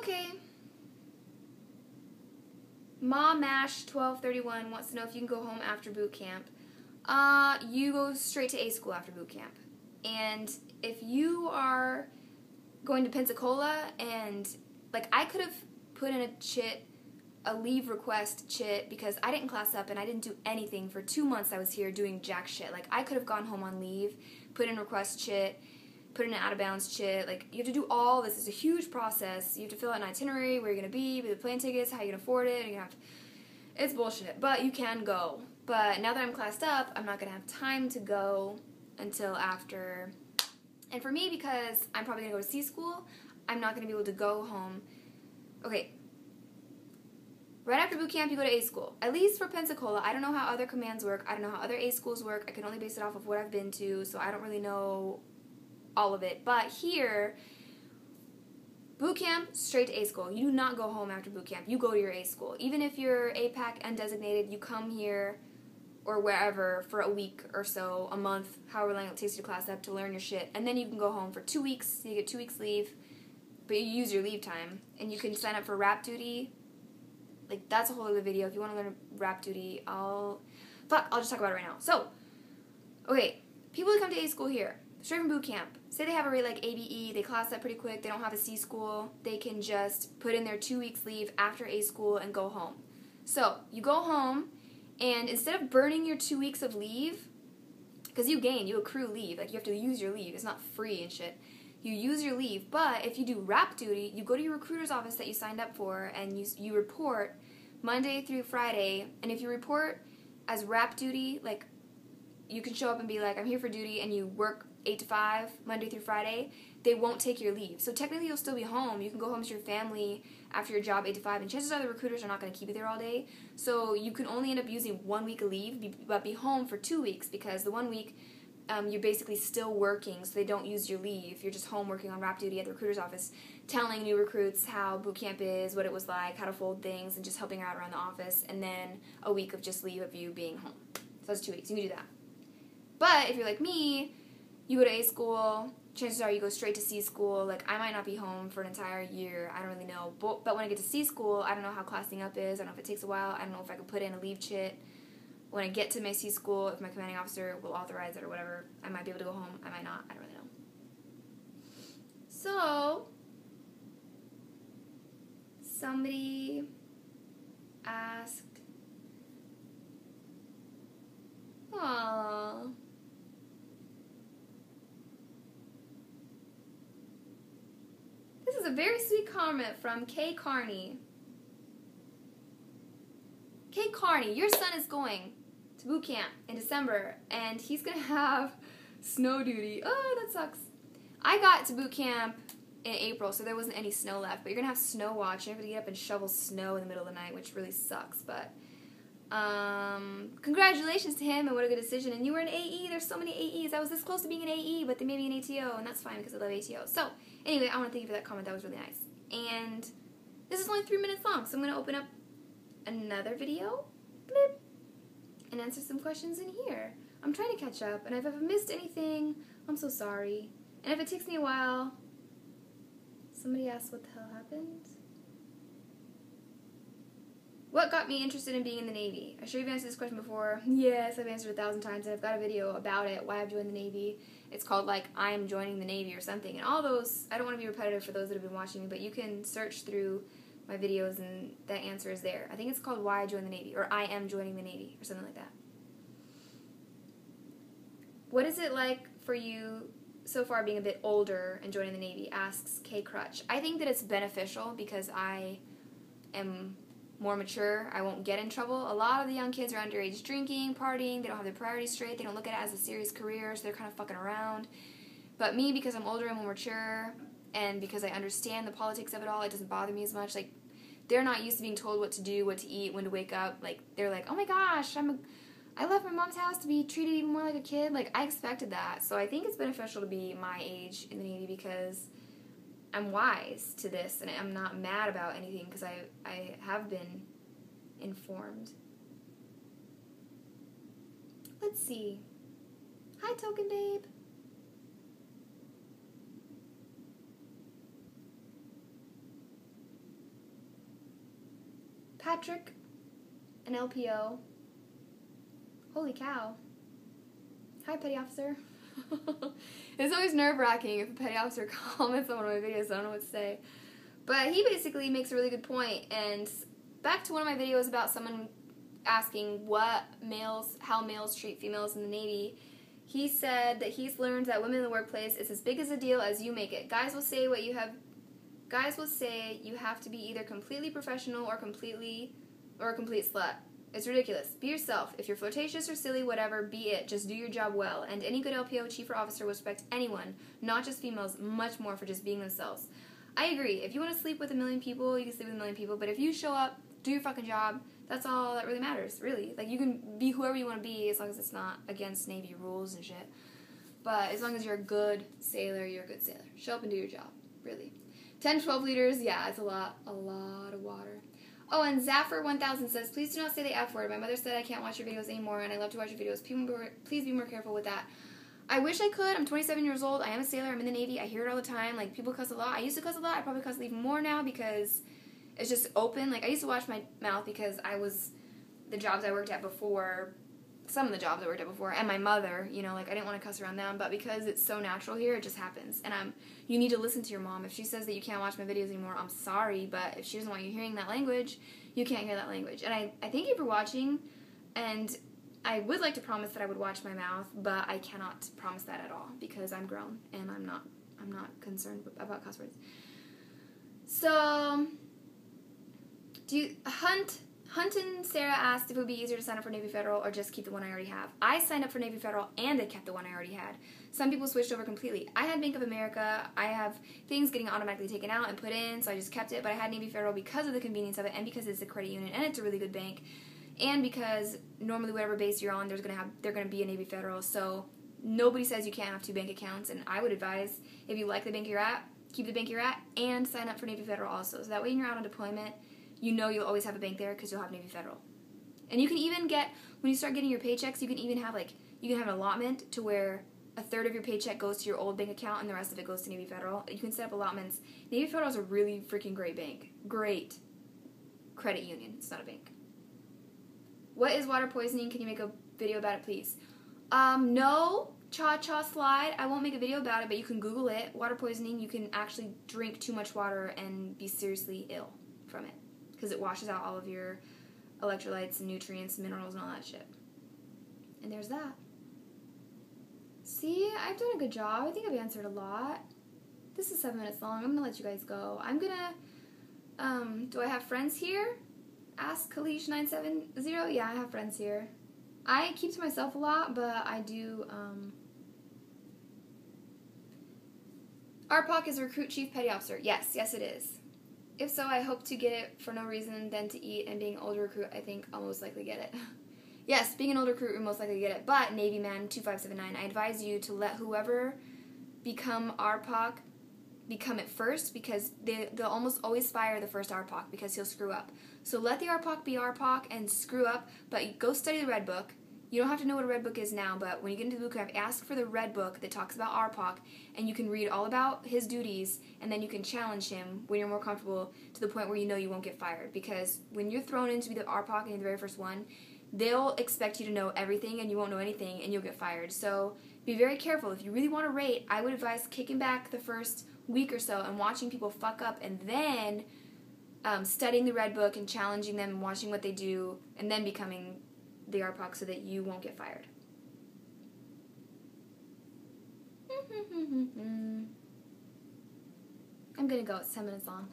Okay. Ma Mash 1231 wants to know if you can go home after boot camp. You go straight to A school after boot camp. And if you are going to Pensacola and, like, I could have put in a leave request chit because I didn't class up and I didn't do anything for 2 months. I was here doing jack shit. Like, I could have gone home on leave, put in request chit, put in an out-of-bounds chit. Like, you have to do all this. It's a huge process. You have to fill out an itinerary, where you're going to be, the plane tickets, how you're going to afford it. And you have to, it's bullshit. But you can go. But now that I'm classed up, I'm not going to have time to go until after. And for me, because I'm probably going to go to C school, I'm not going to be able to go home. Okay. Right after boot camp, you go to A school. At least for Pensacola. I don't know how other commands work. I don't know how other A schools work. I can only base it off of what I've been to, so I don't really know all of it. But here, boot camp, straight to A school. You do not go home after boot camp. You go to your A school. Even if you're APAC undesignated, you come here or wherever for a week or so, a month, however long it takes you to class up to learn your shit. And then you can go home for 2 weeks. You get 2 weeks leave, but you use your leave time. And you can sign up for rap duty. Like, that's a whole other video. If you want to learn rap duty, I'll just talk about it right now. So, okay, people who come to A school here, straight from boot camp, say they have a rate like ABE, they class up pretty quick, they don't have a C school, they can just put in their 2 weeks leave after A school and go home. So, you go home, and instead of burning your 2 weeks of leave, because you accrue leave, like you have to use your leave, it's not free and shit. You use your leave, but if you do rap duty, you go to your recruiter's office that you signed up for, and you report Monday through Friday, and if you report as rap duty, like, you can show up and be like, I'm here for duty, and you work 8 to 5, Monday through Friday, they won't take your leave. So technically you'll still be home. You can go home to your family after your job 8 to 5, and chances are the recruiters are not going to keep you there all day. So you can only end up using 1 week of leave, but be home for 2 weeks, because the 1 week, you're basically still working, so they don't use your leave. You're just home working on rap duty at the recruiter's office, telling new recruits how boot camp is, what it was like, how to fold things, and just helping out around the office, and then a week of just leave of you being home. So that's 2 weeks. You can do that. But if you're like me, you go to A school, chances are you go straight to C school. Like, I might not be home for an entire year. I don't really know. But when I get to C school, I don't know how classing up is. I don't know if it takes a while. I don't know if I can put in a leave chit. When I get to my C school, if my commanding officer will authorize it or whatever, I might be able to go home. I might not. I don't really know. So, somebody asked, aww. This is a very sweet comment from Kay Carney. Kay Carney, your son is going to boot camp in December, and he's going to have snow duty. Oh, that sucks. I got to boot camp in April, so there wasn't any snow left, but you're going to have snow watch. You're going to get up and shovel snow in the middle of the night, which really sucks, but congratulations to him, and what a good decision. And you were an AE. There's so many AEs. I was this close to being an AE, but they made me an ATO, and that's fine because I love ATO. So, anyway, I want to thank you for that comment. That was really nice. And this is only 3 minutes long, so I'm going to open up another video, blip, and answer some questions in here. I'm trying to catch up, and if I've missed anything, I'm so sorry. And if it takes me a while, somebody asked what the hell happened. What got me interested in being in the Navy? I'm sure you've answered this question before. Yes, I've answered it 1,000 times, and I've got a video about it, why I've joined the Navy. It's called, like, I'm joining the Navy or something. And all those, I don't want to be repetitive for those that have been watching, but you can search through my videos, and that answer is there. I think it's called Why I Joined the Navy, or I Am Joining the Navy, or something like that. What is it like for you so far being a bit older and joining the Navy, asks Kay Crutch. I think that it's beneficial because I am more mature. I won't get in trouble. A lot of the young kids are underage drinking, partying, they don't have their priorities straight, they don't look at it as a serious career, so they're kind of fucking around. But me, because I'm older and more mature, and because I understand the politics of it all, it doesn't bother me as much. Like, they're not used to being told what to do, what to eat, when to wake up. Like, they're like, oh my gosh, I left my mom's house to be treated even more like a kid. Like, I expected that. So I think it's beneficial to be my age in the Navy because I'm wise to this, and I'm not mad about anything because I have been informed. Let's see. Hi, Token Babe. Patrick, an LPO. Holy cow. Hi, petty officer. It's always nerve-wracking if a petty officer comments on one of my videos. I don't know what to say. But he basically makes a really good point. And back to one of my videos about someone asking how males treat females in the Navy. He said that he's learned that women in the workplace is as big as a deal as you make it. Guys will say you have to be either completely professional or a complete slut. It's ridiculous. Be yourself. If you're flirtatious or silly, whatever, be it. Just do your job well. And any good LPO, chief, or officer will respect anyone, not just females, much more for just being themselves. I agree. If you want to sleep with 1 million people, you can sleep with 1 million people. But if you show up, do your fucking job, that's all that really matters, really. Like, you can be whoever you want to be as long as it's not against Navy rules and shit. But as long as you're a good sailor, you're a good sailor. Show up and do your job, really. 10, 12 liters, yeah, it's a lot of water. Oh, and Zaffer1000 says, please do not say the F word. My mother said I can't watch your videos anymore, and I love to watch your videos. Please be more careful with that. I wish I could. I'm 27 years old. I am a sailor. I'm in the Navy. I hear it all the time. Like, people cuss a lot. I used to cuss a lot. I probably cuss even more now because it's just open. Like, I used to watch my mouth because the jobs I worked at before, some of the jobs I worked at before, and my mother, you know, like, I didn't want to cuss around them, but because it's so natural here, it just happens. And you need to listen to your mom. If she says that you can't watch my videos anymore, I'm sorry, but if she doesn't want you hearing that language, you can't hear that language. And I thank you for watching, and I would like to promise that I would watch my mouth, but I cannot promise that at all, because I'm grown, and I'm not concerned about cuss words. So, Hunt and Sarah asked if it would be easier to sign up for Navy Federal or just keep the one I already have. I signed up for Navy Federal and I kept the one I already had. Some people switched over completely. I had Bank of America. I have things getting automatically taken out and put in, so I just kept it. But I had Navy Federal because of the convenience of it and because it's a credit union and it's a really good bank and because normally whatever base you're on, they're going to be a Navy Federal. So nobody says you can't have 2 bank accounts, and I would advise if you like the bank you're at, keep the bank you're at and sign up for Navy Federal also. So that way when you're out on deployment, you know you'll always have a bank there because you'll have Navy Federal. And you can even get, when you start getting your paychecks, you can even have an allotment to where a third of your paycheck goes to your old bank account and the rest of it goes to Navy Federal. You can set up allotments. Navy Federal is a really freaking great bank. Great credit union. It's not a bank. What is water poisoning? Can you make a video about it, please? No. Cha-cha slide. I won't make a video about it, but you can Google it. Water poisoning, you can actually drink too much water and be seriously ill from it, because it washes out all of your electrolytes and nutrients and minerals and all that shit. And there's that. See, I've done a good job. I think I've answered a lot. This is 7 minutes long. I'm going to let you guys go. I'm going to, do I have friends here? Ask Kalish970. Yeah, I have friends here. I keep to myself a lot, but I do, RPOC is Recruit Chief Petty Officer. Yes, it is. If so, I hope to get it for no reason than to eat, and being an older recruit, I think I'll most likely get it. Yes, being an older recruit, we'll most likely get it. But, Navy Man 2579, I advise you to let whoever become RPOC become it first, because they'll almost always fire the first RPOC because he'll screw up. So let the RPOC be RPOC and screw up, but go study the Red Book. You don't have to know what a Red Book is now, but when you get into the boot camp, ask for the Red Book that talks about RPOC, and you can read all about his duties, and then you can challenge him when you're more comfortable to the point where you know you won't get fired. Because when you're thrown in to be the RPOC and you're the very first one, they'll expect you to know everything, and you won't know anything, and you'll get fired. So be very careful. If you really want to rate, I would advise kicking back the first week or so and watching people fuck up, and then studying the Red Book and challenging them and watching what they do, and then becoming the RPOC so that you won't get fired. I'm gonna go. It's 10 minutes long.